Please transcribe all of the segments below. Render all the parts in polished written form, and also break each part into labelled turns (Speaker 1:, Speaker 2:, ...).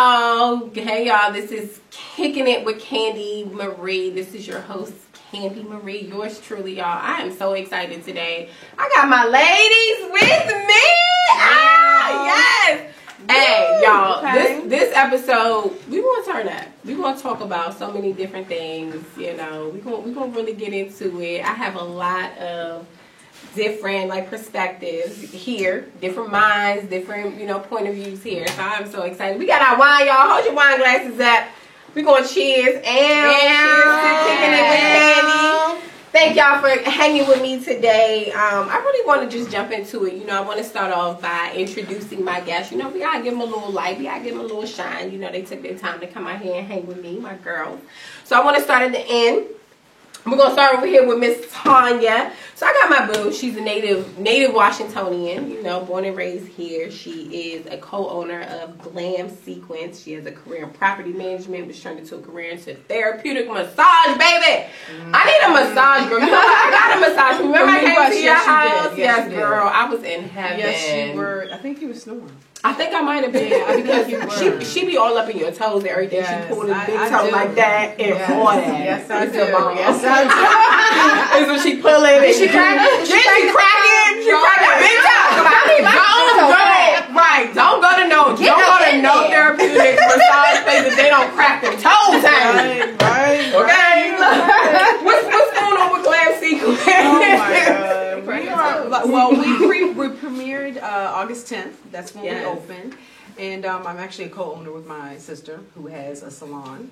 Speaker 1: y'all. Hey y'all, this is Kicking It with Candy Marie. This is your host, Candy Marie, yours truly, y'all. I am so excited today. I got my ladies with me. Yes. Hey, y'all, okay. This episode, we want to turn up. We want to talk about so many different things, you know. We're gonna really get into it. I have a lot of different perspectives here, different minds, different point of views here. So I'm so excited. We got our wine, y'all. Hold your wine glasses up. We're going to cheers and cheers to Kicking It with Candy. Thank y'all for hanging with me today. I really want to just jump into it. I want to start off by introducing my guests. We gotta give them a little light. We gotta give them a little shine. They took their time to come out here and hang with me, my girls. So I want to start at the end. We're going to start over here with Miss Tanya. So I got my boo. She's a native Washingtonian, born and raised here. She is a co-owner of Glam Sequence. She has a career in property management, which turned into a career into therapeutic massage, baby. I need a massage, girl. I got a massage. Remember I came to your house? Yes, girl. I was in heaven.
Speaker 2: Yes, you were. I think you were snoring.
Speaker 1: I think I might have been because she be all up in your toes and everything. Yes, she pulled a big toe like that and all that.
Speaker 2: Yes, I do.
Speaker 1: Yes, I do. Is when she pulling. She cracking. She cracking. She cracking big toe. Don't go to no therapeutic massage place if they don't crack their toes.
Speaker 2: Right.
Speaker 1: Okay. What's going on with Glam Sequence?
Speaker 2: Oh my God. We premiered August 10th. That's when we opened. And I'm actually a co-owner with my sister who has a salon.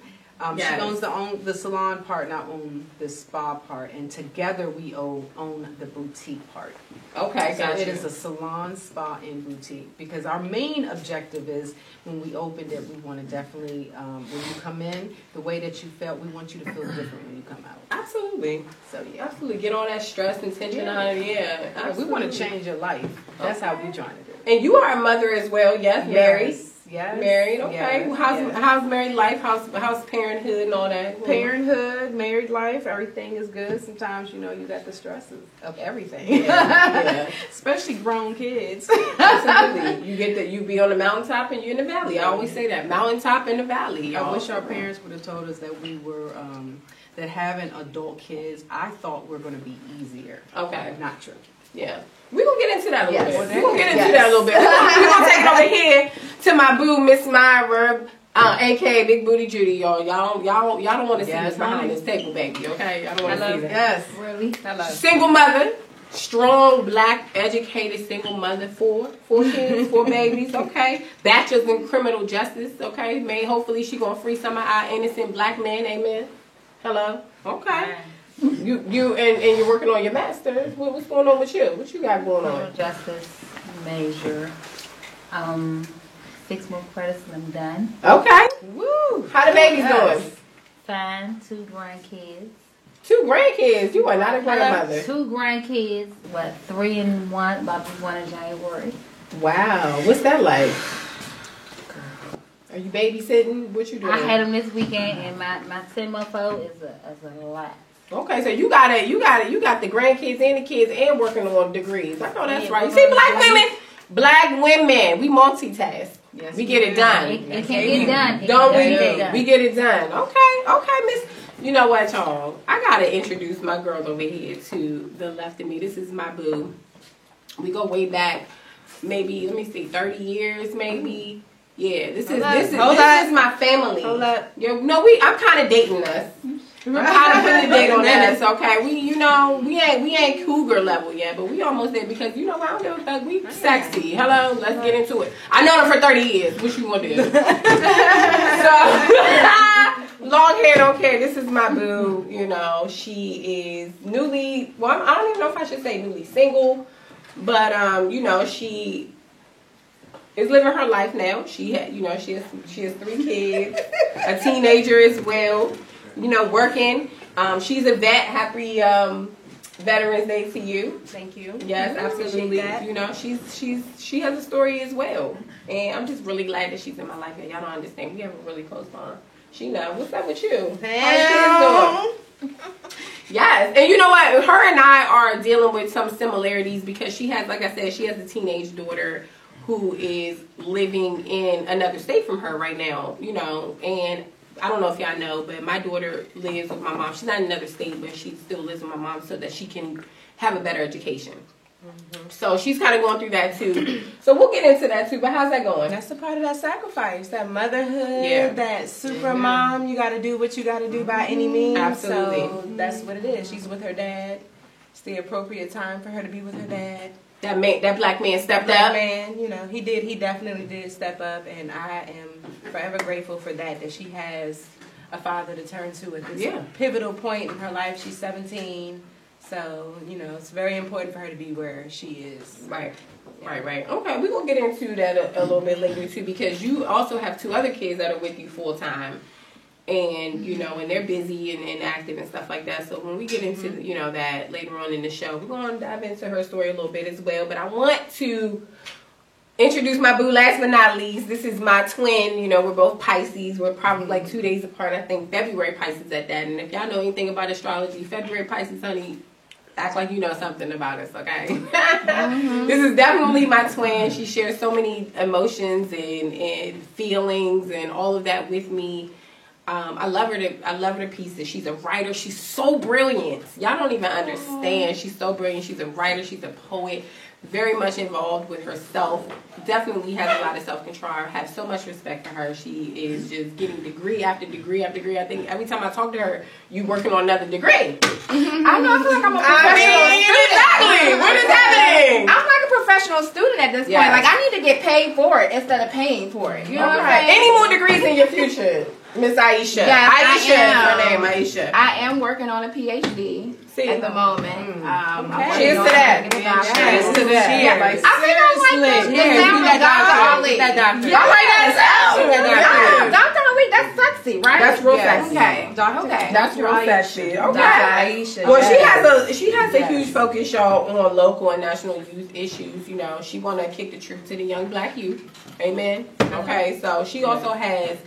Speaker 2: She owns the salon part and I own the spa part. And together we own the boutique part.
Speaker 1: Okay,
Speaker 2: so it is a salon, spa, and boutique. Because our main objective is when we opened it, we want to definitely, when you come in, the way that you felt, we want you to feel different when you come out.
Speaker 1: Absolutely.
Speaker 2: So yeah.
Speaker 1: Absolutely. Get all that stress and tension out of it.
Speaker 2: We want to change your life. That's how we're trying to do it.
Speaker 1: And you are a mother as well, yes? Married?
Speaker 2: Yes.
Speaker 1: Married, okay. Yes. How's married life? How's parenthood and all that?
Speaker 2: Parenthood, married life, everything is good. Sometimes, you got the stresses of everything.
Speaker 1: Yeah.
Speaker 2: Especially grown kids.
Speaker 1: Absolutely. You be on the mountaintop and you're in the valley. I always say that. Mountaintop in the valley. Y'all.
Speaker 2: I wish our parents would have told us that we were, that having adult kids, I thought were going to be easier.
Speaker 1: Okay.
Speaker 2: Not true.
Speaker 1: Yeah. We're going to get into that a little bit. We're going to get into that a little bit. We're going to take it over here to my boo, Miss Myra, a.k.a. Big Booty Judy, y'all. Y'all don't want to see this behind this table, baby, okay? Y'all don't want to see that.
Speaker 2: Yes. Really? Hello.
Speaker 1: Single mother. Strong, black, educated, single mother. Four kids, 4 babies, okay? Bachelor's in criminal justice, okay? Hopefully she going to free some of our innocent black men, amen? Hello? Okay. You and you're working on your master's. What's going on with you? What you got going on?
Speaker 3: Criminal justice major. 6 more credits and I'm done.
Speaker 1: Okay. Woo. How the babies doing?
Speaker 3: Fine. 2 grandkids.
Speaker 1: 2 grandkids. You are not a grandmother.
Speaker 3: 2 grandkids. 3 and 1. About to be 1 in January.
Speaker 1: Wow. What's that like? Are you babysitting? What you doing?
Speaker 3: I had them this weekend, and my 10-month-old is a lot.
Speaker 1: Okay, so you got the grandkids and the kids and working on degrees. I know that's right. You see, black women, we multitask.
Speaker 2: Yes,
Speaker 1: we get it done.
Speaker 3: It can get done.
Speaker 1: Don't we? We get it done. Okay, Miss. You know what, y'all? I gotta introduce my girl over here to the left of me. This is my boo. We go way back, maybe 30 years, maybe. Yeah, this is my family.
Speaker 2: Hold up.
Speaker 1: I'm kind of dating us. I'm kind of putting a date on us, okay? We ain't cougar level yet, but we almost there because I don't give a fuck. We sexy. Hello, let's get into it. I know her for 30 years. What you gonna do? So long hair, don't care. This is my boo. She is newly. Well, I don't even know if I should say newly single, but she is living her life now. She has 3 kids, a teenager as well. Working. She's a vet. Happy Veterans Day to you.
Speaker 2: Thank you.
Speaker 1: Yes, absolutely. She has a story as well, and I'm just really glad that she's in my life. Y'all don't understand. We have a really close bond. She knows what's up with you. How you doing? Yes, and you know what? Her and I are dealing with some similarities because she has, like I said, she has a teenage daughter who is living in another state from her right now, you know, and I don't know if y'all know, but my daughter lives with my mom. She's not in another state, but she still lives with my mom so that she can have a better education. Mm-hmm. So she's kind of going through that too. So we'll get into that too. But how's that going?
Speaker 4: That's a part of that sacrifice, that motherhood, that super mom. You got to do what you got to do by any means.
Speaker 1: Absolutely.
Speaker 4: So that's what it is. She's with her dad. It's the appropriate time for her to be with her dad.
Speaker 1: That black man stepped up.
Speaker 4: Man, you know, he definitely did step up, and I am forever grateful for that she has a father to turn to at this pivotal point in her life. She's 17, so, you know, it's very important for her to be where she is.
Speaker 1: Right. Okay, we're going to get into that a little bit later, too, because you also have 2 other kids that are with you full time. And, you know, and they're busy and active and stuff like that. So when we get into, you know, that later on in the show, we're going to dive into her story a little bit as well. But I want to introduce my boo last but not least. This is my twin. You know, we're both Pisces. We're probably like 2 days apart. I think February Pisces at that. And if y'all know anything about astrology, February Pisces, honey, act like you know something about us, okay? This is definitely my twin. She shares so many emotions and feelings and all of that with me. I love her to pieces. She's a writer. She's so brilliant. Y'all don't even understand. She's so brilliant. She's a writer. She's a poet. Very much involved with herself. Definitely has a lot of self-control. I have so much respect for her. She is just getting degree after degree after degree. I think every time I talk to her, you working on another degree.
Speaker 4: I know. I feel like I'm a professional student.
Speaker 1: Exactly. What is happening?
Speaker 4: I'm like a professional student at this point. Like, I need to get paid for it instead of paying for it. You know what I'm saying?
Speaker 1: Any more degrees in your future? Miss Aisha.
Speaker 4: Yes,
Speaker 1: Aisha
Speaker 4: I am.
Speaker 1: is her name, Aisha.
Speaker 4: I am working on a PhD at the moment.
Speaker 1: Cheers to that. Cheers to that.
Speaker 4: I think I like the sound of Dr. Ali.
Speaker 1: Y'all like that sound?
Speaker 4: Dr. Ali, that's sexy, right?
Speaker 1: That's real sexy.
Speaker 4: Okay.
Speaker 1: That's real sexy. Okay.
Speaker 4: Aisha.
Speaker 1: Well, she has a huge focus, y'all, on local and national youth issues. You know, she want to kick the truth to the young black youth. Amen. Okay, so she also has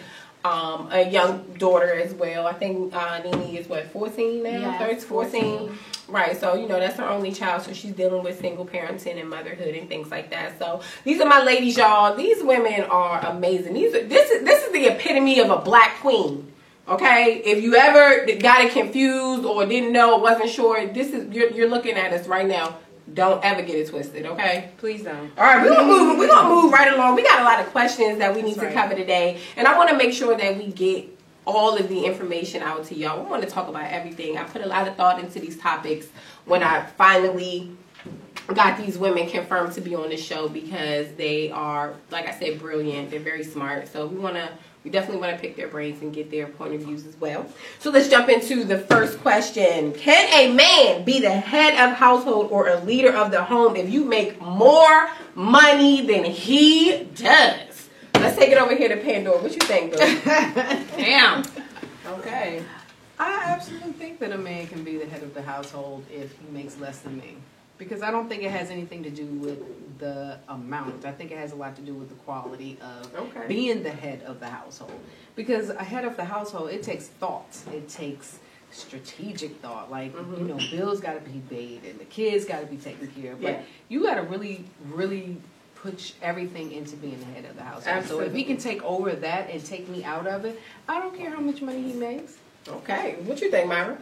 Speaker 1: a young daughter as well. I think Nene is 14 now?
Speaker 3: Yes,
Speaker 1: 14. Right, so you know that's her only child, so she's dealing with single parenting and motherhood and things like that. So these are my ladies, y'all. These women are amazing. This is the epitome of a black queen. Okay, if you ever got it confused or didn't know or wasn't sure, this is you're looking at us right now. Don't ever get it twisted, okay?
Speaker 4: Please don't.
Speaker 1: All right, we're gonna move right along. We got a lot of questions that we need to cover today, and I want to make sure that we get all of the information out to y'all. We want to talk about everything. I put a lot of thought into these topics when I finally got these women confirmed to be on the show because they are, like I said, brilliant. They're very smart. So we definitely want to pick their brains and get their point of views as well. So let's jump into the first question. Can a man be the head of household or a leader of the home if you make more money than he does? Let's take it over here to Pandora. What you think, boo?
Speaker 2: Damn. Okay. I absolutely think that a man can be the head of the household if he makes less than me. Because I don't think it has anything to do with the amount. I think it has a lot to do with the quality of being the head of the household. Because a head of the household, it takes thought. It takes strategic thought. Like, you know, bills got to be paid and the kids got to be taken care of. But you got to really, really put everything into being the head of the household.
Speaker 1: Absolutely.
Speaker 2: So if he can take over that and take me out of it, I don't care how much money he makes.
Speaker 1: Okay. What you think, Myra?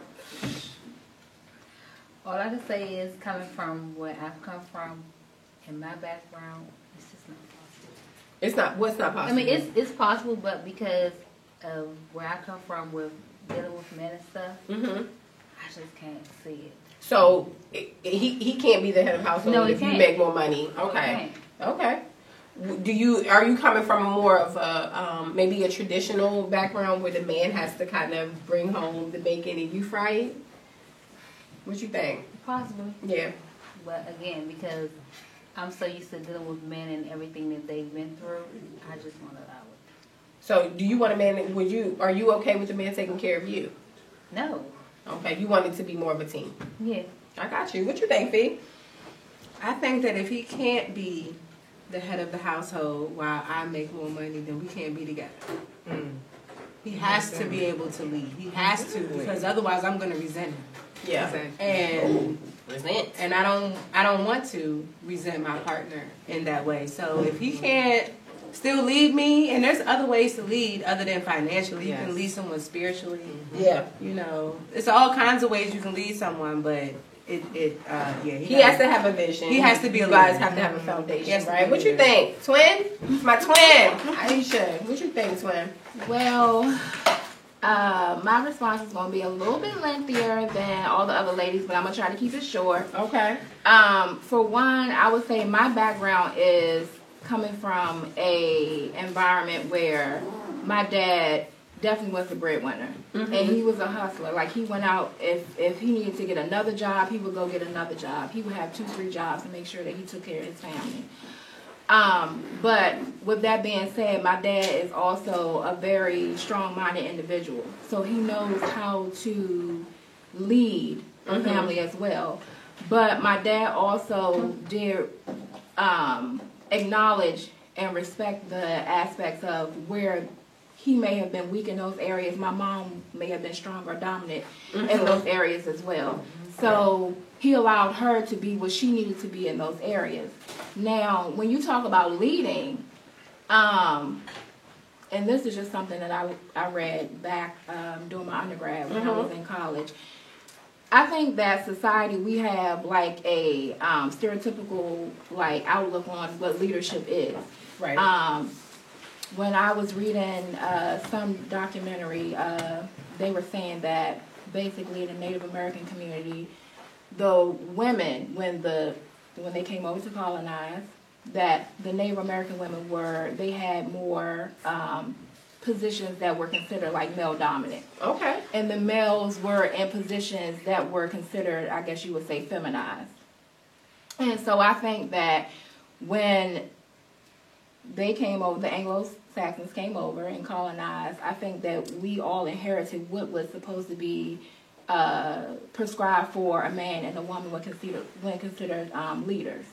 Speaker 3: All I can say is coming from where I've come from, in my background, it's just not possible.
Speaker 1: What's not possible?
Speaker 3: I mean, it's possible, but because of where I come from with dealing with men and stuff, I just can't see it.
Speaker 1: So he can't be the head of household if you make more money. Okay. Okay. Are you coming from more of a maybe a traditional background where the man has to kind of bring home the bacon and you fry it? What you think?
Speaker 3: Possibly.
Speaker 1: Yeah.
Speaker 3: But again, because I'm so used to dealing with men and everything that they've been through, I just want to allow it.
Speaker 1: So do you want a man, are you okay with the man taking care of you?
Speaker 3: No.
Speaker 1: Okay, you want it to be more of a team.
Speaker 3: Yeah.
Speaker 1: I got you. What you think, Fee?
Speaker 4: I think that if he can't be the head of the household while I make more money, then we can't be together. He has to be able to lead. He has to, because otherwise I'm going to resent him.
Speaker 1: Yeah.
Speaker 4: And
Speaker 1: resent.
Speaker 4: And I don't want to resent my partner in that way. So if he can't still lead me, and there's other ways to lead other than financially. You can lead someone spiritually.
Speaker 1: Yeah.
Speaker 4: You know, it's all kinds of ways you can lead someone, but he
Speaker 1: has to have a vision.
Speaker 4: He has to be a
Speaker 1: leader.
Speaker 4: You
Speaker 1: guys have to have a foundation, right? What you think, twin? My twin, Aisha. What you think, twin?
Speaker 3: Well, my response is going to be a little bit lengthier than all the other ladies, but I'm going to try to keep it short.
Speaker 1: Okay.
Speaker 3: For one, I would say my background is coming from a environment where my dad definitely was the breadwinner, and he was a hustler. Like, he went out, if he needed to get another job, he would go get another job. He would have 2-3 jobs to make sure that he took care of his family. But with that being said, my dad is also a very strong-minded individual, so he knows how to lead a family as well. But my dad also did acknowledge and respect the aspects of where he may have been weak in those areas. My mom may have been strong or dominant in those areas as well. So he allowed her to be what she needed to be in those areas. Now, when you talk about leading, and this is just something that I read back during my undergrad when I was in college, I think that society, we have like a stereotypical like outlook on what leadership is.
Speaker 1: Right.
Speaker 3: When I was reading some documentary, they were saying that basically in the Native American community, the women, when they came over to colonize, that the Native American women they had more positions that were considered like male dominant.
Speaker 1: Okay.
Speaker 3: And the males were in positions that were considered, I guess you would say, feminized. And so I think that when they came over, the Anglo-Saxons came over and colonized, I think that we all inherited what was supposed to be prescribed for a man and a woman when considered leaders.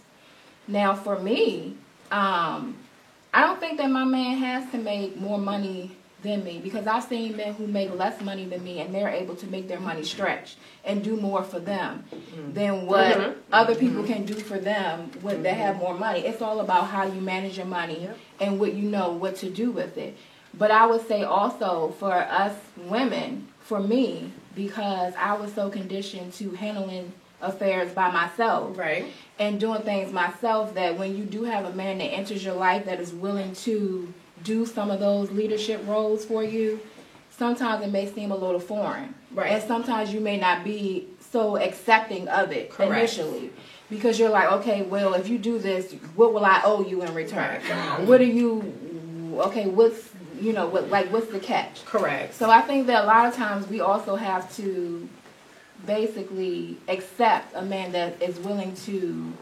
Speaker 3: Now, for me, I don't think that my man has to make more money than me, because I've seen men who make less money than me and they're able to make their money stretch and do more for them than what other people can do for them when they have more money. It's all about how you manage your money and what you know what to do with it. But I would say also for us women, for me, because I was so conditioned to handling affairs by myself,
Speaker 1: right,
Speaker 3: and doing things myself, that when you do have a man that enters your life that is willing to do some of those leadership roles for you, sometimes it may seem a little foreign,
Speaker 1: right,
Speaker 3: and sometimes you may not be so accepting of it initially, because you're like, okay, well, if you do this, what will I owe you in return? What are you? Okay, what's the catch?
Speaker 1: Correct.
Speaker 3: So I think that a lot of times we also have to basically accept a man that is willing to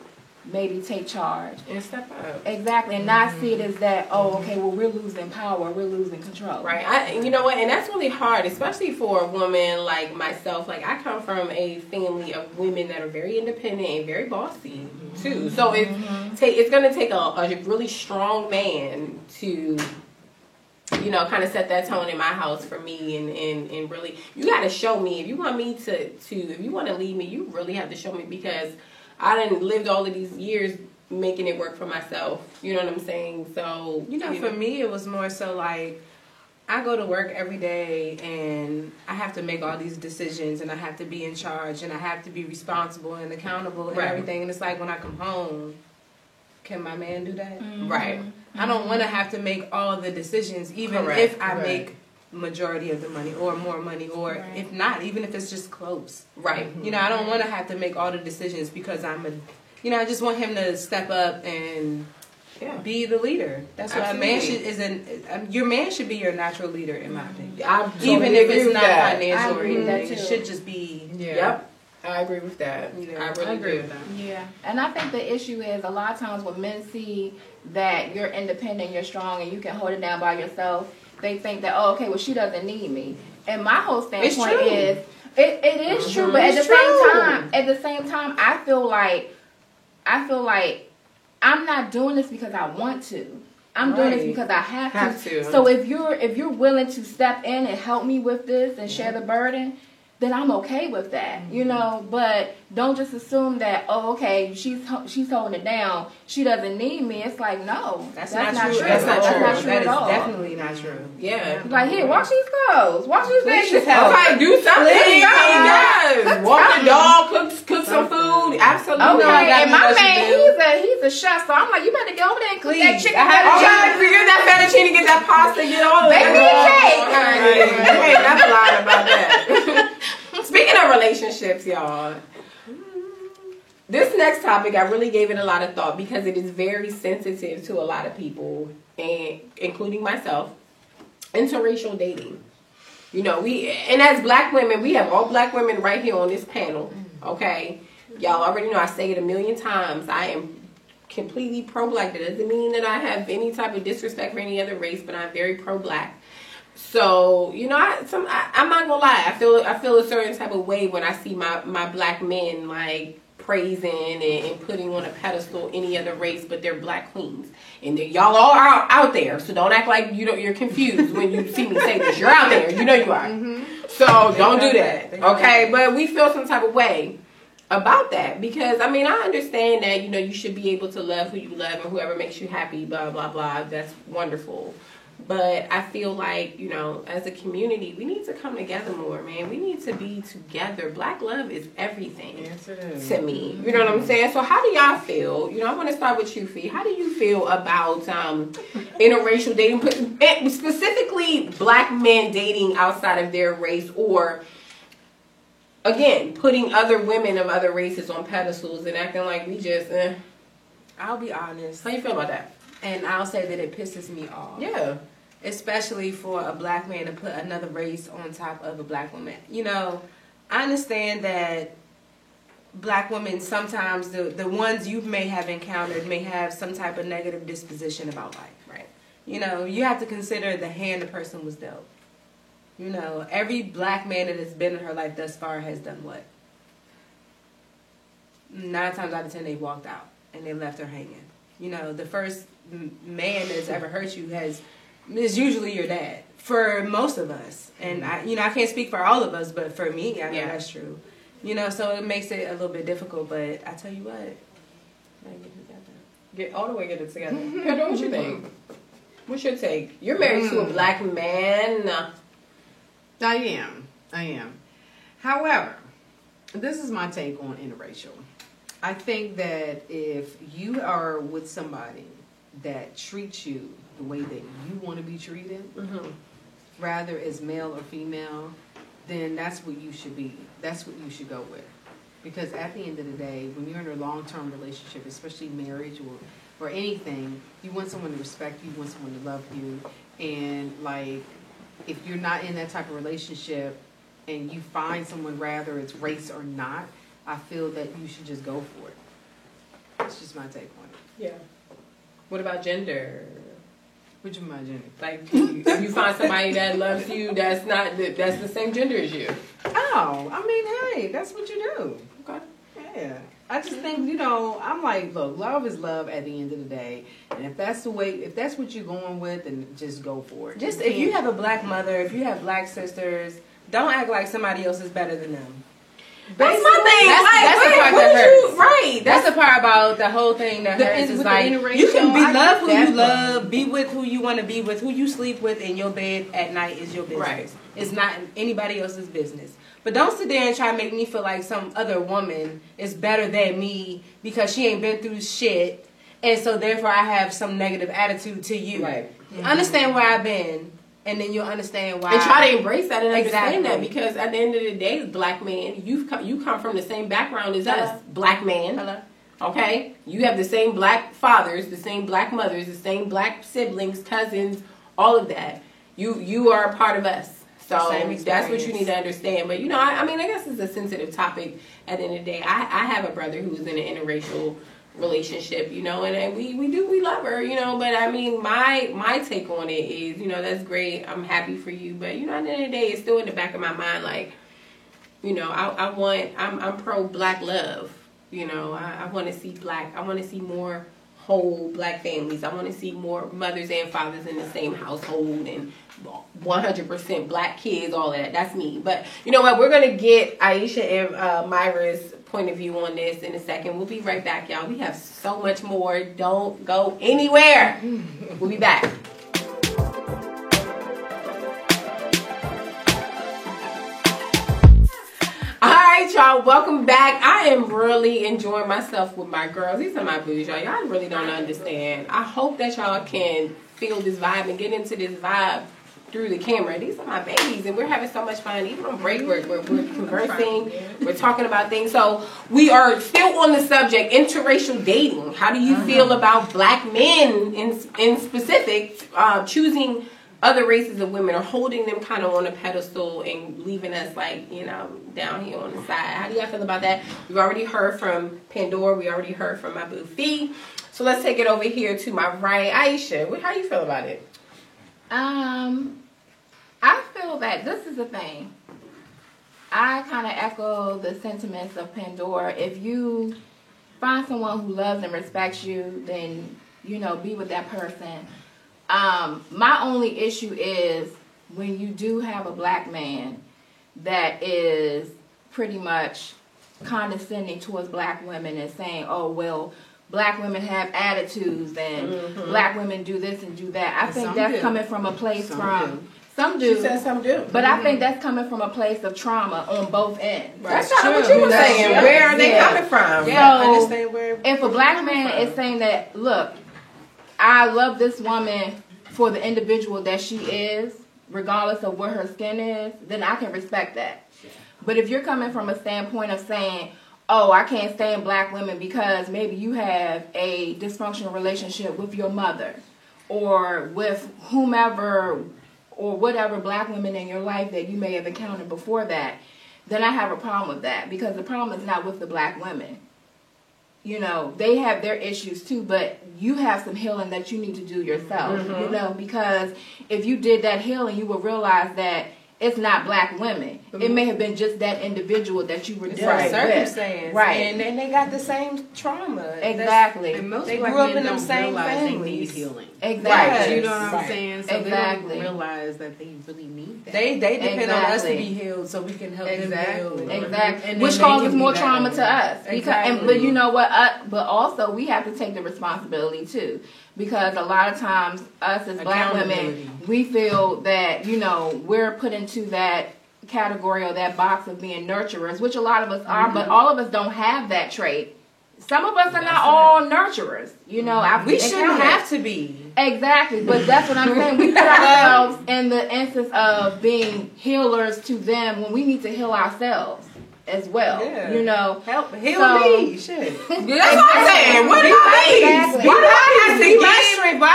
Speaker 3: maybe take charge
Speaker 1: and step up.
Speaker 3: Exactly, and not see it as that, oh, okay, well, we're losing power, we're losing control.
Speaker 1: Right. You know what? And that's really hard, especially for a woman like myself. Like, I come from a family of women that are very independent and very bossy too. So it's going to take a really strong man to, you know, kind of set that tone in my house for me, and really, you got to show me. If you want me if you want to lead me, you really have to show me, because I done lived all of these years making it work for myself. You know what I'm saying? So,
Speaker 4: for me, it was more so like, I go to work every day and I have to make all these decisions and I have to be in charge and I have to be responsible and accountable and everything. And it's like, when I come home, can my man do that?
Speaker 1: Right.
Speaker 4: I don't want to have to make all the decisions, even if I make majority of the money or more money, or if not, even if it's just close.
Speaker 1: Right.
Speaker 4: You know, I don't want to have to make all the decisions because I just want him to step up and be the leader. That's what a man should your man should be your natural leader, in my opinion. Even if it's not financial or anything, it should just be.
Speaker 1: Yep. I agree with that. I really agree with that.
Speaker 3: Yeah. And I think the issue is, a lot of times when men see that you're independent, you're strong, and you can hold it down by yourself, they think that, oh, okay, well, she doesn't need me. And my whole standpoint is, it is true, but at the same time, I feel like I'm not doing this because I want to. I'm doing this because I have to. So if you're willing to step in and help me with this and share the burden, then I'm okay with that, you know. But don't just assume that, oh, okay, she's holding it down. She doesn't need me. It's like, no,
Speaker 4: that's not true.
Speaker 3: That's not true
Speaker 4: That
Speaker 3: at all.
Speaker 4: is definitely not true.
Speaker 1: Yeah.
Speaker 3: Like, here, wash these clothes. Wash these dishes.
Speaker 1: Okay, do something. Yes. Walk the dog, cook some food. Absolutely.
Speaker 3: Okay, and my man, he's a chef, so I'm like, you better go over there and cook that chicken.
Speaker 1: Get that fettuccine, get that pasta, get all that.
Speaker 3: Baby cake.
Speaker 1: You ain't never lied about that. Speaking of relationships, y'all, this next topic, I really gave it a lot of thought because it is very sensitive to a lot of people, and including myself. Interracial dating. You know, and as black women, we have all black women right here on this panel. Okay, y'all already know I say it a million times. I am completely pro-black. That doesn't mean that I have any type of disrespect for any other race, but I'm very pro-black. So, you know, I'm not gonna lie. I feel a certain type of way when I see my black men like praising and putting on a pedestal any other race, but they're black queens. And y'all all are out there, so don't act like you're confused when you see me say this. You're out there, you know you are. So don't do that, okay? But we feel some type of way about that because, I mean, I understand that, you know, you should be able to love who you love and whoever makes you happy, blah, blah, blah. That's wonderful. But I feel like, you know, as a community, we need to come together more, man. We need to be together. Black love is everything to me. You know what I'm saying? So how do y'all feel? You know, I want to start with you, Fee. How do you feel about interracial dating, specifically black men dating outside of their race, or, again, putting other women of other races on pedestals and acting like we just,
Speaker 4: I'll be honest.
Speaker 1: How you feel about that?
Speaker 4: And I'll say that it pisses me off.
Speaker 1: Yeah.
Speaker 4: Especially for a black man to put another race on top of a black woman. You know, I understand that black women, sometimes the ones you may have encountered may have some type of negative disposition about life.
Speaker 1: Right.
Speaker 4: You know, you have to consider the hand the person was dealt. You know, every black man that has been in her life thus far has done what? 9 times out of 10 they walked out and they left her hanging. You know, the first man that's ever hurt you is usually your dad for most of us. And I can't speak for all of us, but for me, I know that's true. You know, so it makes it a little bit difficult, but I tell you what, get it together.
Speaker 1: Get it together. Pedro, what you think? What's your take? You're married to a black man.
Speaker 2: I am. However, this is my take on interracial. I think that if you are with somebody that treats you the way that you want to be treated, rather as male or female, then that's what you should be. That's what you should go with. Because at the end of the day, when you're in a long-term relationship, especially marriage or anything, you want someone to respect you, you want someone to love you. And, like, if you're not in that type of relationship and you find someone, rather it's race or not, I feel that you should just go for it. That's just my take on it.
Speaker 1: Yeah. What about gender?
Speaker 2: What you mean, Jenny?
Speaker 1: Like, if you find somebody that loves you, that's the same gender as you.
Speaker 2: Oh, I mean, hey, that's what you do.
Speaker 1: Okay.
Speaker 2: Yeah. I just think, you know, I'm like, look, love is love at the end of the day. And if that's what you're going with, then just go for it.
Speaker 4: Just if you have a black mother, if you have black sisters, don't act like somebody else is better than them.
Speaker 1: That's my thing.
Speaker 4: That's the part that hurts.
Speaker 1: Right.
Speaker 4: That's the part about the whole thing that hurts. Is like, you can love who you love, be with who you want to be with, who you sleep with in your bed at night is your business.
Speaker 1: Right.
Speaker 4: It's not anybody else's business. But don't sit there and try to make me feel like some other woman is better than me because she ain't been through shit, and so therefore I have some negative attitude to you.
Speaker 1: Right.
Speaker 4: Understand where I've been. And then you'll understand why.
Speaker 1: And try to embrace that and understand that, because at the end of the day, black man, you come from the same background as us, black man.
Speaker 4: Hello.
Speaker 1: Okay? You have the same black fathers, the same black mothers, the same black siblings, cousins, all of that. You are a part of us. So that's what you need to understand. But, you know, I mean, I guess it's a sensitive topic at the end of the day. I have a brother who's in an interracial relationship, you know, and we love her, you know, but I mean, my take on it is, you know, that's great, I'm happy for you, but, you know, at the end of the day, it's still in the back of my mind, like, you know, I'm pro black love, you know, I want to see more whole black families. I want to see more mothers and fathers in the same household and 100% black kids, all of that. That's me. But you know what? We're going to get Aisha and Myra's point of view on this in a second. We'll be right back, y'all. We have so much more. Don't go anywhere. We'll be back. Alright, y'all, welcome back. I am really enjoying myself with my girls. These are my boos, y'all. Y'all really don't understand. I hope that y'all can feel this vibe and get into this vibe through the camera. These are my babies, and we're having so much fun. Even on break, we're conversing. We're talking about things. So we are still on the subject, interracial dating. How do you feel about black men in specific choosing other races of women or holding them kind of on a pedestal and leaving us like, you know, down here on the side? How do y'all feel about that? We've already heard from Pandora. We already heard from my boo Fee. So let's take it over here to my right. Aisha, how you feel about it?
Speaker 3: I feel that this is the thing. I kind of echo the sentiments of Pandora. If you find someone who loves and respects you, then, you know, be with that person. My only issue is when you do have a black man that is pretty much condescending towards black women and saying, oh, well, black women have attitudes and black women do this and do that. I think that's coming from a place some do.
Speaker 1: She said some do.
Speaker 3: But I think that's coming from a place of trauma on both ends.
Speaker 1: Right. That's not what you were saying. Where are they coming from?
Speaker 3: Yeah, so if a black man is saying that, look, I love this woman for the individual that she is, regardless of what her skin is, then I can respect that. But if you're coming from a standpoint of saying, oh, I can't stand black women because maybe you have a dysfunctional relationship with your mother or with whomever or whatever black women in your life that you may have encountered before that, then I have a problem with that, because the problem is not with the black women. You know, they have their issues too, but you have some healing that you need to do yourself, you know, because if you did that healing, you will realize that it's not black women. It may have been just that individual that you were dealing with.
Speaker 4: Circumstance.
Speaker 3: Right.
Speaker 4: And they got the same trauma.
Speaker 3: Exactly.
Speaker 2: And most
Speaker 4: they
Speaker 2: black
Speaker 4: grew up
Speaker 2: men
Speaker 4: in them
Speaker 2: don't
Speaker 4: same
Speaker 2: realize
Speaker 4: families.
Speaker 2: they need healing.
Speaker 3: Exactly.
Speaker 2: You know what I'm saying? So
Speaker 3: Exactly.
Speaker 2: they don't realize that they really need that.
Speaker 4: They depend on us to be healed so we can help them heal.
Speaker 3: Exactly.
Speaker 4: And
Speaker 3: which causes more trauma to us.
Speaker 4: Exactly.
Speaker 3: But you know what? But also we have to take the responsibility too. Because a lot of times us as black women, we feel that, you know, we're put into that category or that box of being nurturers, which a lot of us are, but all of us don't have that trait. Some of us are not all nurturers. You know,
Speaker 4: we shouldn't have to be.
Speaker 3: Exactly, but that's what I'm saying. We put ourselves in the instance of being healers to them when we need to heal ourselves as well. Yeah. You know,
Speaker 4: heal me. Shit.
Speaker 1: That's what I'm saying. What do I need? Why do I have to be my strength? Why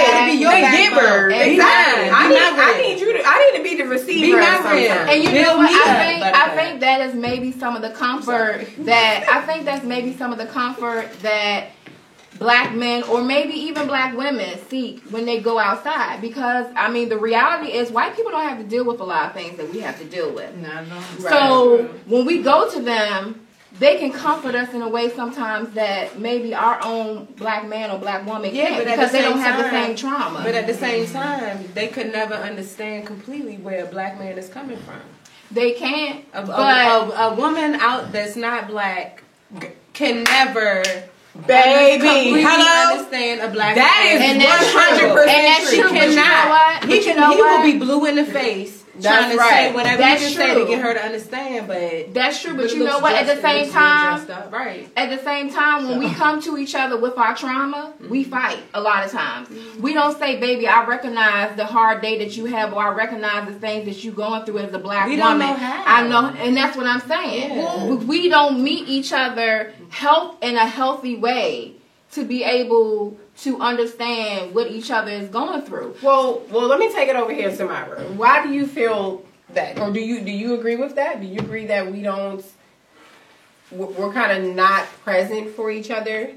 Speaker 1: to be your giver? Exactly. I need to be the receiver.
Speaker 4: Be my friend.
Speaker 3: And you know what? I think that is maybe some of the comfort that black men or maybe even black women seek when they go outside, because I mean the reality is white people don't have to deal with a lot of things that we have to deal with. So when we go to them, they can comfort us in a way sometimes that maybe our own black man or black woman can't, because they don't have the same trauma.
Speaker 4: But at the same time, they could never understand completely where a black man is coming from.
Speaker 3: They can't.
Speaker 4: A woman out that's not black can never.
Speaker 1: Baby, hello.
Speaker 4: Understand a black
Speaker 1: that
Speaker 4: man.
Speaker 1: Is 100%
Speaker 3: true.
Speaker 1: He cannot.
Speaker 4: He will be blue in the face. Trying to say whatever
Speaker 3: that's
Speaker 4: you just
Speaker 3: true.
Speaker 4: Say to get her to understand, but
Speaker 3: that's true. But you know what? At the same time,
Speaker 4: right?
Speaker 3: At the same time, when we come to each other with our trauma, we fight a lot of times. We don't say, "Baby, I recognize the hard day that you have, or I recognize the things that you're going through as a black woman."
Speaker 4: Don't know how.
Speaker 3: I know, and that's what I'm saying. Yeah. We don't meet each other in a healthy way to be able to understand what each other is going through.
Speaker 1: Well, let me take it over here to Myra. Why do you feel that, or do you agree with that? Do you agree that we're kind of not present for each other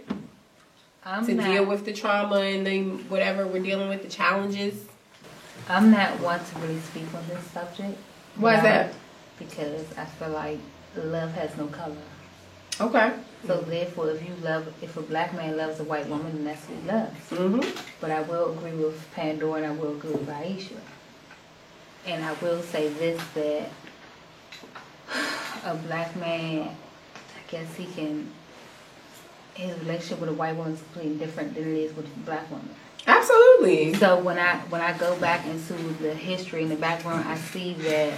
Speaker 1: deal with the trauma and the whatever we're dealing with, the challenges?
Speaker 5: I'm not one to really speak on this subject.
Speaker 1: Why is that?
Speaker 5: Because I feel like love has no color.
Speaker 1: Okay.
Speaker 5: So therefore, if a black man loves a white woman, then that's what he loves.
Speaker 1: Mm-hmm.
Speaker 5: But I will agree with Pandora and I will agree with Aisha. And I will say this, that a black man, I guess his relationship with a white woman is completely different than it is with a black woman.
Speaker 1: Absolutely.
Speaker 5: So when I go back into the history and the background, I see that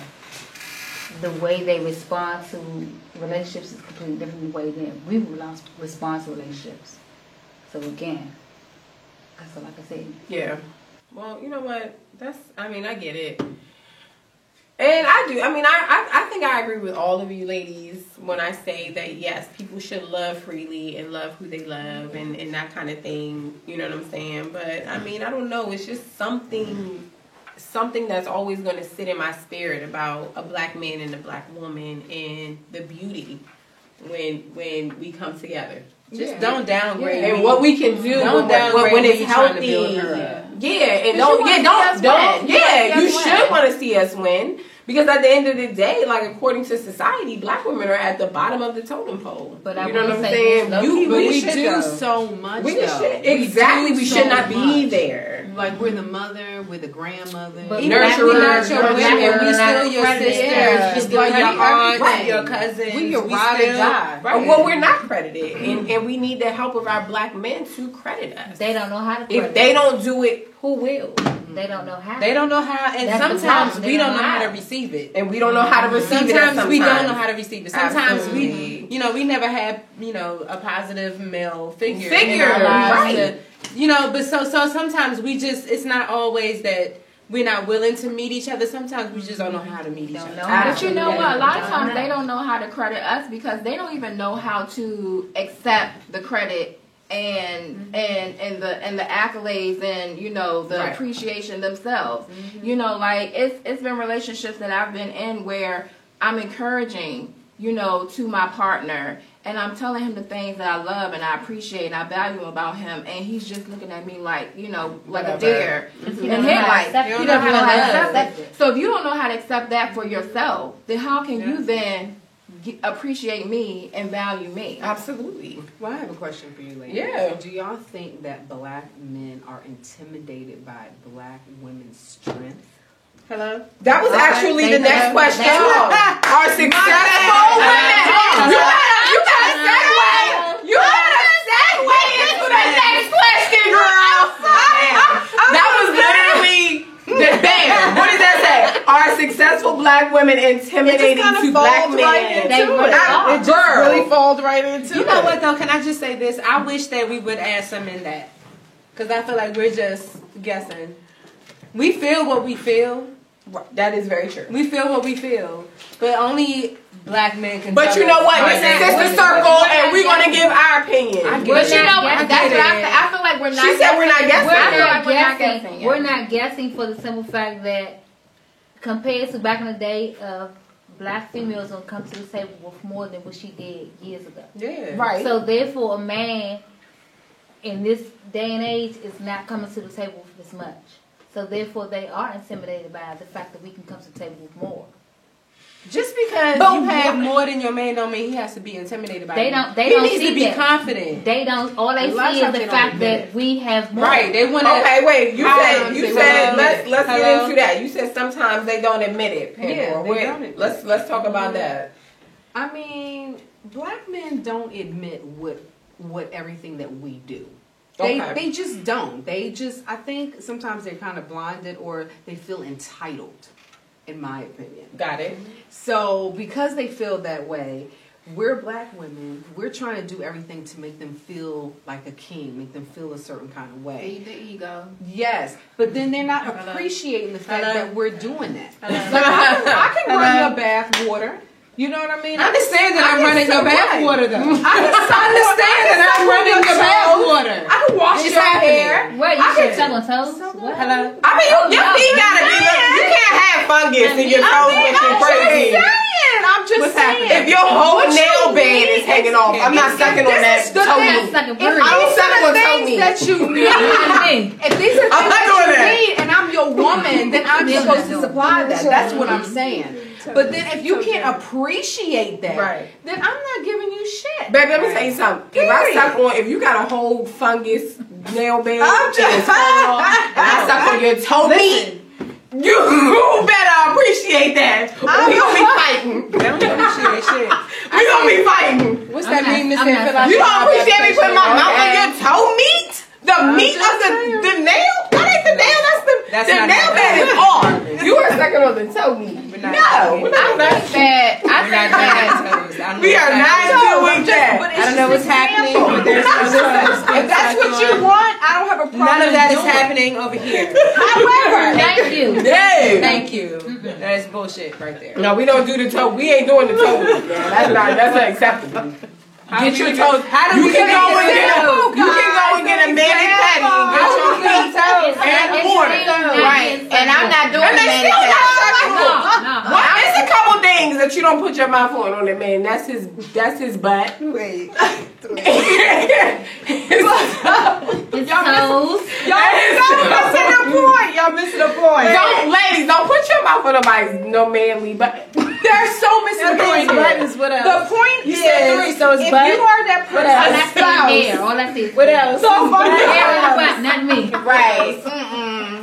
Speaker 5: the way they respond to relationships is completely different than the way that we respond to relationships. So again, that's like I said.
Speaker 1: Yeah. Well, you know what? I get it. And I do. I think I agree with all of you ladies when I say that, yes, people should love freely and love who they love and that kind of thing. You know what I'm saying? But, I don't know. It's just something that's always going to sit in my spirit about a black man and a black woman and the beauty when we come together.
Speaker 4: Just don't downgrade.
Speaker 1: And what we can do when it's healthy. You should want to see us win. Because at the end of the day, like according to society, black women are at the bottom of the totem pole.
Speaker 5: But I
Speaker 1: you know
Speaker 5: will
Speaker 1: what I'm
Speaker 5: say
Speaker 1: saying?
Speaker 2: We do so much.
Speaker 1: We should not be there.
Speaker 2: Like we're the mother, we're the grandmother,
Speaker 1: nurturer,
Speaker 4: we're not your women. We still your sisters. We still your aunts, your cousins.
Speaker 2: We your ride or die.
Speaker 1: Right. Well, we're not credited, and we need the help of our black men to credit us.
Speaker 5: They don't know how to credit.
Speaker 1: If they don't do it, who will?
Speaker 5: They don't know how.
Speaker 4: They don't know how, and
Speaker 5: That's
Speaker 4: sometimes we don't know how to receive it,
Speaker 1: and we don't know how to receive it.
Speaker 4: Sometimes we don't know how to receive it. Sometimes
Speaker 1: Absolutely.
Speaker 4: we never had, a positive male figure
Speaker 1: in
Speaker 4: our lives
Speaker 1: right?
Speaker 4: But so sometimes it's not always that we're not willing to meet each other. Sometimes we just don't know how to meet each other.
Speaker 3: But you know what? A lot of times they don't know how to credit us because they don't even know how to accept the credit and the accolades and the appreciation themselves. It's been relationships that I've been in where I'm encouraging to my partner and I'm telling him the things that I love and I appreciate and I value about him, and he's just looking at me like like a deer in headlights. You don't know how to accept that. So if you don't know how to accept that for yourself, then how can you then appreciate me and value me?
Speaker 1: Absolutely.
Speaker 2: Well, I have a question for you, ladies.
Speaker 1: Yeah.
Speaker 2: Do y'all think that black men are intimidated by black women's strength?
Speaker 4: Hello?
Speaker 1: That was actually the next question. Are successful women? You gotta segue. You gotta segue into the next question, girl. That was literally the bam. What does that say? Are successful black women intimidating to black men?
Speaker 2: It just really falls right into it.
Speaker 4: You know what though? Can I just say this? I wish that we would add some in that, because I feel like we're just guessing. We feel what we feel.
Speaker 1: That is very true.
Speaker 4: We feel what we feel, but only black men can.
Speaker 1: But you know what? This is Sister Circle, and we're gonna give our opinion.
Speaker 3: But you know what? That's what I feel like we're not.
Speaker 1: She said we're not guessing.
Speaker 5: We're not guessing. We're not guessing for the simple fact that compared to back in the day, black females don't come to the table with more than what she did years ago.
Speaker 4: Yeah.
Speaker 1: Right.
Speaker 5: So therefore, a man in this day and age is not coming to the table with as much. So therefore, they are intimidated by the fact that we can come to the table with more.
Speaker 4: Just because you have more than your man don't mean he has to be intimidated by it. He needs to be confident.
Speaker 5: They don't. All they see is the fact that we have more.
Speaker 4: Right. They want to.
Speaker 1: Okay, wait. You said let's get into that. You said sometimes they don't admit it.
Speaker 2: Yeah,
Speaker 1: let's talk about that.
Speaker 2: I mean, black men don't admit what everything that we do. They just don't. I think sometimes they're kind of blinded or they feel entitled, in my opinion.
Speaker 1: Got it.
Speaker 2: So because they feel that way, we're black women, we're trying to do everything to make them feel like a king, make them feel a certain kind of way.
Speaker 3: Feed the ego.
Speaker 2: Yes, but then they're not appreciating the fact that we're doing that. Like, I can run your bath water. You know what I mean?
Speaker 4: I understand that I'm running your bath water, though. I understand that I'm running your bath water.
Speaker 1: I can wash your hair.
Speaker 5: Wait, you should step on toes? What?
Speaker 4: Hello?
Speaker 1: I mean, your feet gotta be. You can't have fungus in your toes looking crazy.
Speaker 2: I'm just saying.
Speaker 1: If your whole nail bed is hanging off, I'm not sucking on that toe meat. I'm sucking on toe meat.
Speaker 2: That you need. If these are things that you need, and I'm your woman, then I'm supposed to supply that. That's what I'm saying. But then if you can't appreciate that, then I'm not giving you shit.
Speaker 1: Baby, let me tell you something. If you got a whole fungus nail bed and I suck on your toe meat, you better appreciate that. We gonna be fighting.
Speaker 4: They don't appreciate shit.
Speaker 1: We gonna be fighting.
Speaker 4: What's that mean, Miss?
Speaker 1: You don't appreciate me putting my mouth on your toe meat? The meat of the nail? That ain't the nail. That's the nail bed is hard. You were sucking on the toe meat. No, we are not doing that.
Speaker 4: I don't know what's happening, but there's
Speaker 2: if that's what you want, I don't have a problem.
Speaker 4: None of that is happening over here.
Speaker 2: However,
Speaker 5: Thank you.
Speaker 1: Yeah.
Speaker 4: Thank you. That is bullshit right there.
Speaker 1: No, we don't do the toe. We ain't doing the toe meat, man. That's not acceptable. Get your toes. You can go and get a mani patty and get your feet and water.
Speaker 5: Right. And I'm not doing
Speaker 1: And they
Speaker 5: mani
Speaker 1: still got sexual.
Speaker 5: No.
Speaker 1: There's a couple things that you don't put your mouth on that man. That's his butt.
Speaker 5: His
Speaker 2: Wait.
Speaker 5: toes.
Speaker 2: Y'all missing the point.
Speaker 1: Ladies, don't put your mouth on no manly butt.
Speaker 2: They're so missing the point. The point
Speaker 4: You said 3, so it's
Speaker 2: if
Speaker 4: butt.
Speaker 2: you are that
Speaker 5: All I
Speaker 2: person's
Speaker 5: see is hair. All I see is
Speaker 4: What else?
Speaker 2: So funny.
Speaker 5: hair on the butt, not me.
Speaker 1: Right.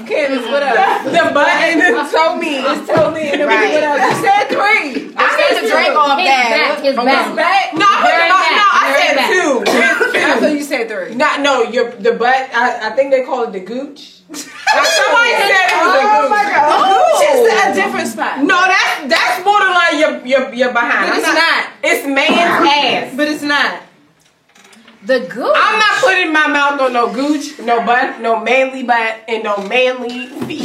Speaker 4: Candace, what else?
Speaker 1: The butt and the toe meat.
Speaker 4: It's totally in the
Speaker 5: Right.
Speaker 4: What else? You said 3.
Speaker 1: I said to drink off that.
Speaker 5: His back.
Speaker 1: No, I said 2.
Speaker 4: I thought you said 3.
Speaker 1: The butt. I think they call it the gooch. Somebody said it was the gooch.
Speaker 2: my God.
Speaker 1: The
Speaker 4: Gooch is a different spot.
Speaker 1: No, that's borderline your behind.
Speaker 4: But it's not.
Speaker 1: It's man's ass.
Speaker 4: But it's not.
Speaker 5: The goose.
Speaker 1: I'm not putting my mouth on no gooch, no butt, no manly butt, and no manly feet.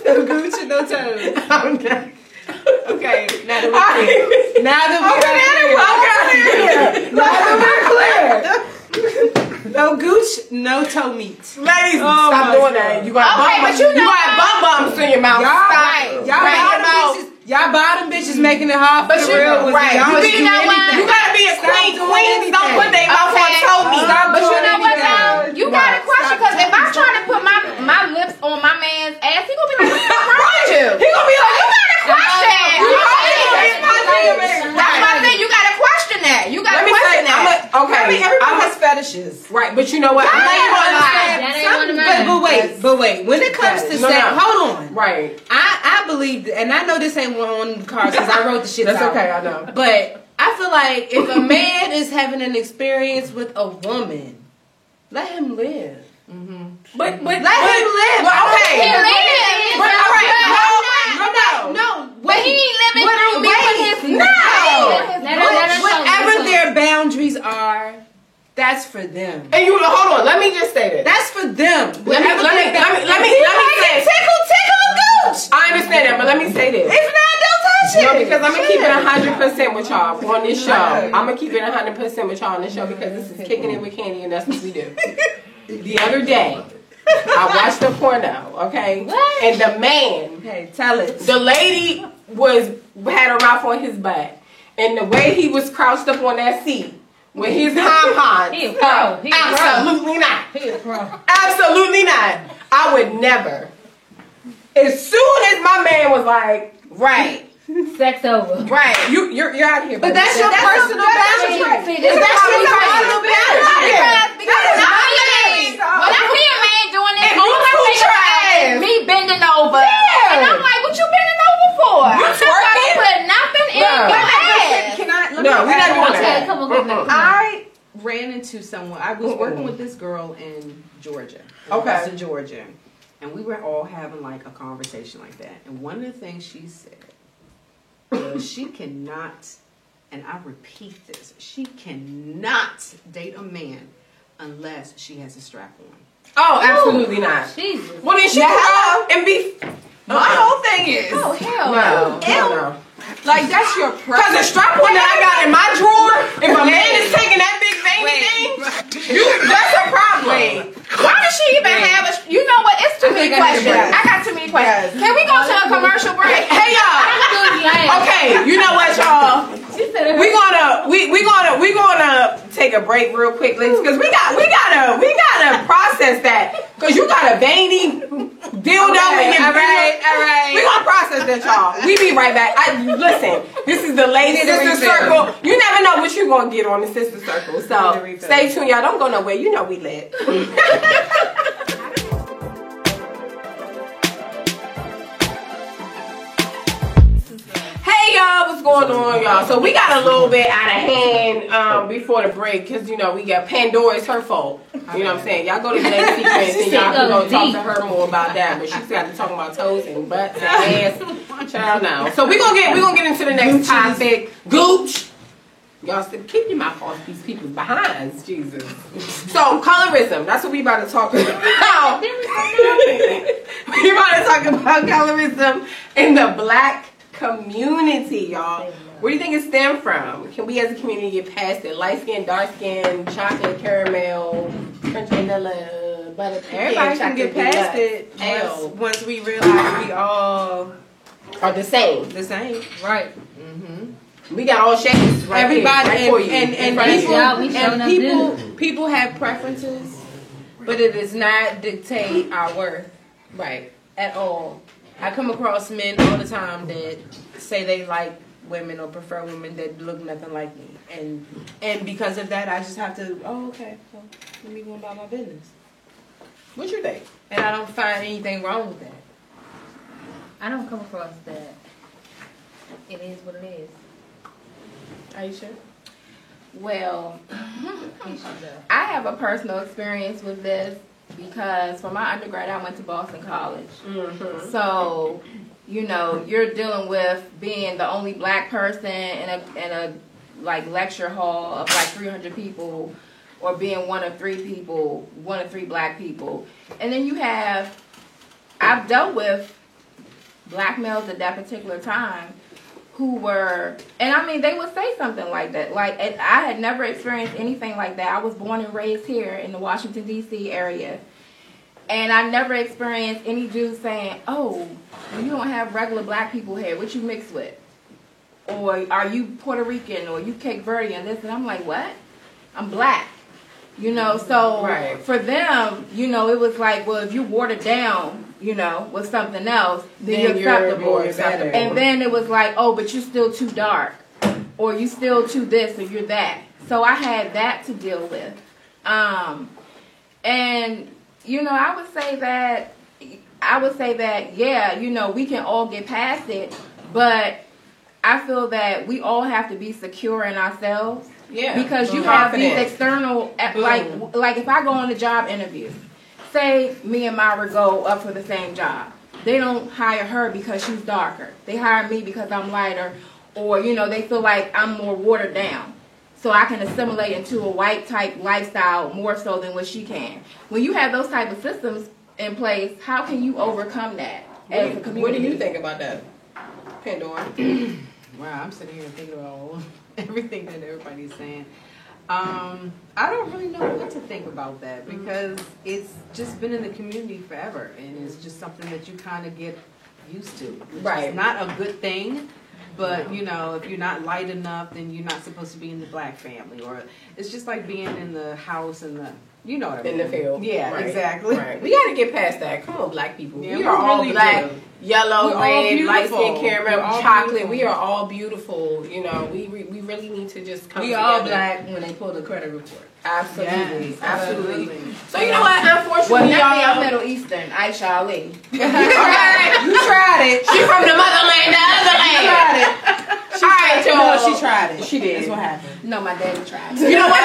Speaker 4: No gooch and no toes.
Speaker 1: I'm not.
Speaker 4: Okay, now that we're clear. Now that we're clear. No gooch, no toe meat.
Speaker 1: Ladies, stop doing that. You got bum bumps in your mouth.
Speaker 4: Y'all bottom bitches making it hard for the real ones.
Speaker 1: Right. You gotta be a queen. Queens don't put their mouth on toe meat.
Speaker 5: But you know what though? You got a question because if I'm trying to put my lips on my man's ass, he gonna be like, what's wrong with you?
Speaker 1: He gonna be like,
Speaker 5: you got a question. That's my thing. You got to question that. You got to question that.
Speaker 1: Okay.
Speaker 2: Everybody has fetishes.
Speaker 1: Right, but you know what?
Speaker 4: But wait. When it comes to sex, hold on.
Speaker 1: Right.
Speaker 4: I believe, and I know this ain't on the cards because I wrote the shit
Speaker 1: That's
Speaker 4: out.
Speaker 1: okay, I know.
Speaker 4: But I feel like if a man is having an experience with a woman, let him live. But let him live.
Speaker 1: Okay.
Speaker 5: He lives.
Speaker 4: No.
Speaker 5: But he ain't living through me with his
Speaker 4: Whatever their boundaries are, that's for them.
Speaker 1: And you hold on. Let me just say this.
Speaker 4: That's for them.
Speaker 1: Let me say.
Speaker 4: Tickle gooch.
Speaker 1: I understand that, but let me say this.
Speaker 4: If not, don't touch it.
Speaker 1: No, because I'm gonna keep it 100% with y'all on this show. I'm gonna keep it 100% with y'all on this show because this is Kicking It with Candy, and that's what we do. The other day, I watched the porno, okay?
Speaker 5: What?
Speaker 1: And the man,
Speaker 4: Hey, tell it.
Speaker 1: the lady had her mouth on his butt, and the way he was crouched up on that seat with his pom-poms.
Speaker 5: He a pro.
Speaker 1: Absolutely not.
Speaker 5: He a pro.
Speaker 1: Absolutely not. I would never. As soon as my man was like, right.
Speaker 5: Sex over.
Speaker 1: Right, you're out of here.
Speaker 4: But that's your personal boundary.
Speaker 5: See, this is
Speaker 1: That's
Speaker 5: how we
Speaker 1: your
Speaker 5: talk.
Speaker 1: personal boundary.
Speaker 5: Because when I see a man doing it,
Speaker 1: And
Speaker 5: all
Speaker 1: you
Speaker 5: I
Speaker 1: too
Speaker 5: think
Speaker 1: trash.
Speaker 5: is me bending over.
Speaker 1: Yeah.
Speaker 5: And I'm like, what you bending over for?
Speaker 1: You
Speaker 5: I'm just trying to
Speaker 1: twerking?
Speaker 5: put nothing in
Speaker 1: No.
Speaker 5: your ass.
Speaker 2: Can I? Let
Speaker 1: No,
Speaker 2: me
Speaker 1: we're not doing
Speaker 5: Okay,
Speaker 1: that.
Speaker 5: come on.
Speaker 2: I ran into someone. I was working with this girl in Georgia.
Speaker 1: Okay.
Speaker 2: In Georgia. And we were all having like a conversation like that. And one of the things she said was she cannot, and I repeat this, she cannot date a man unless she has a strap on.
Speaker 1: Oh, absolutely not.
Speaker 5: Jesus.
Speaker 1: Well, then she can go and be.
Speaker 2: My whole thing is,
Speaker 5: Oh, hell
Speaker 1: No,
Speaker 5: no.
Speaker 1: no.
Speaker 2: like, that's your
Speaker 1: Because
Speaker 2: preference.
Speaker 1: the strap on that I got in my drawer, if a man is taking that big veiny thing, that's a problem.
Speaker 5: Why does she even have a... You know what? It's too many questions. I got too many questions. Can we go to a commercial break?
Speaker 1: Hey y'all. Okay, you know what, y'all? We gonna take a break real quick, because we gotta process that, because you got a veiny All right. We gonna process that, y'all. We be right back. Listen, this is the Lady Sister Circle. You never know what you're gonna get on the Sister Circle. So stay tuned, y'all. Don't go nowhere. You know we lit. Hey y'all, what's going on, y'all? So we got a little bit out of hand before the break because we got Pandora. It's her fault. You know what I'm saying? Y'all go to Lady Secrets and y'all can go talk to her more about that. But she's got to talk about toes and butts and ass. Child now. So we gonna get into the next topic. Gooch. Y'all still keep your mouth off these people's behinds, Jesus. So colorism. That's what we about to talk about. We about to talk about colorism in the Black community, y'all. Where do you think it stemmed from? Can we as a community get past it? Light skin, dark skin, chocolate, caramel, French vanilla, butter.
Speaker 4: Everybody can get past it once we realize we all
Speaker 1: are the same.
Speaker 4: The same. Right. Mm-hmm.
Speaker 1: We got all shades. Right
Speaker 4: everybody
Speaker 1: here, right
Speaker 4: and people have preferences, but it does not dictate our worth. Right. At all. I come across men all the time that say they like women or prefer women that look nothing like me, and because of that, I just have to. Oh, okay. Well, let me go about my business.
Speaker 1: What you think?
Speaker 4: And I don't find anything wrong with that.
Speaker 5: I don't come across that. It is what it is.
Speaker 1: Are you sure?
Speaker 3: Well, I have a personal experience with this. Because for my undergrad, I went to Boston College. Mm-hmm. So, you're dealing with being the only black person in a lecture hall of 300 people, or being one of three black people. And then I've dealt with black males at that particular time who were, and they would say something like that. I had never experienced anything like that. I was born and raised here in the Washington, D.C. area. And I never experienced any Jews saying, oh, you don't have regular black people here. What you mixed with? Or are you Puerto Rican? Or you Cape Verde and this? And I'm like, what? I'm black. So right. For them, it was like, well, if you watered down, with something else, then you're acceptable. And then it was like, oh, but you're still too dark. Or you still too this or you're that. So I had that to deal with. And, I would say that, yeah, we can all get past it. But I feel that we all have to be secure in ourselves. Yeah. Because you have these external, like if I go on a job interview, say me and Myra go up for the same job. They don't hire her because she's darker. They hire me because I'm lighter, or they feel like I'm more watered down. So I can assimilate into a white type lifestyle more so than what she can. When you have those type of systems in place, how can you overcome that as a community?
Speaker 1: What do you think about that, Pandora?
Speaker 2: Wow, I'm sitting here thinking about everything that everybody's saying. I don't really know what to think about that because it's just been in the community forever, and it's just something that you kind of get used to. Right. It's not a good thing, but if you're not light enough, then you're not supposed to be in the black family, or it's just like being in the house and the. You know what I mean?
Speaker 1: In the field.
Speaker 2: Yeah, right. Exactly.
Speaker 1: Right. We got to get past that. Come on, black people. Yeah, we are all really black, yellow, red, light skin, caramel, chocolate. Beautiful. We are all beautiful. We really need to just come together.
Speaker 4: We all black when they pull the credit report.
Speaker 1: Absolutely. Yes, absolutely. So you know what? Unfortunately,
Speaker 3: I'm Middle Eastern. Aisha Ali.
Speaker 1: You tried it. She from the motherland, the other land. You tried it.
Speaker 4: She tried it.
Speaker 1: She did.
Speaker 4: That's what happened.
Speaker 3: No, my daddy tried.
Speaker 1: You know what?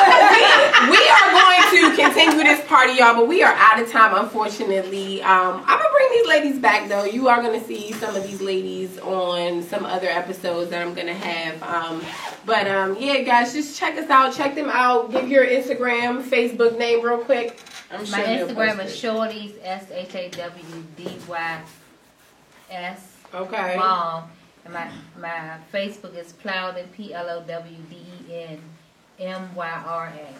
Speaker 1: We are going to continue this party, y'all, but we are out of time, unfortunately. I'm going to bring these ladies back, though. You are going to see some of these ladies on some other episodes that I'm going to have. Yeah, guys, just check us out. Check them out. Give your Instagram, Facebook name real quick.
Speaker 5: My Instagram is Shawdys, SHAWDYS.
Speaker 1: Okay.
Speaker 5: Mom. And my Facebook is Plowden, PLOWDEN MYRA.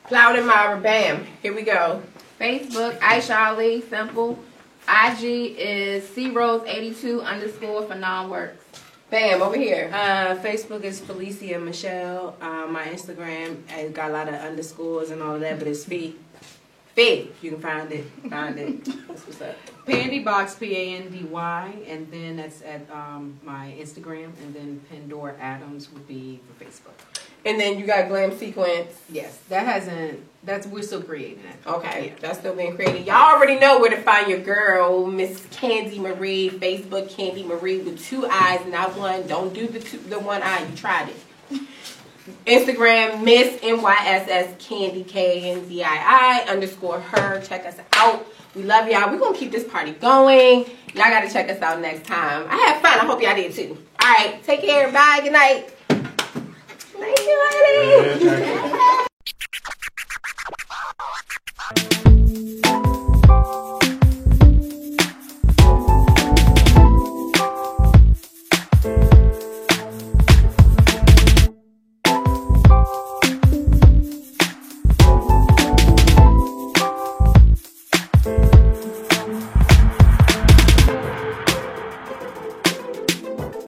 Speaker 1: Plowden Myra, bam. Here we go.
Speaker 3: Facebook, Aisha Ali, simple. IG is CRose82_ for non-works.
Speaker 1: Bam, over here.
Speaker 4: Facebook is Felicia Michelle. My Instagram has got a lot of underscores and all of that, but it's
Speaker 1: Fee.
Speaker 4: You can find it. That's what's up.
Speaker 2: Pandy Box, Pandy, and then that's at my Instagram, and then Pandora Adams would be for Facebook.
Speaker 1: And then you got Glam Sequence.
Speaker 2: Yes, we're still creating it.
Speaker 1: Okay, that's still being created. Y'all already know where to find your girl, Miss Candy Marie. Facebook, Candy Marie with 2 eyes, not one. Don't do the one eye. You tried it. Instagram, Miss NYSS Candy KNDII _her. Check us out. We love y'all. We're gonna keep this party going. Y'all gotta check us out next time. I had fun. I hope y'all did too. All right, take care. Bye. Good night. Thank you, ladies.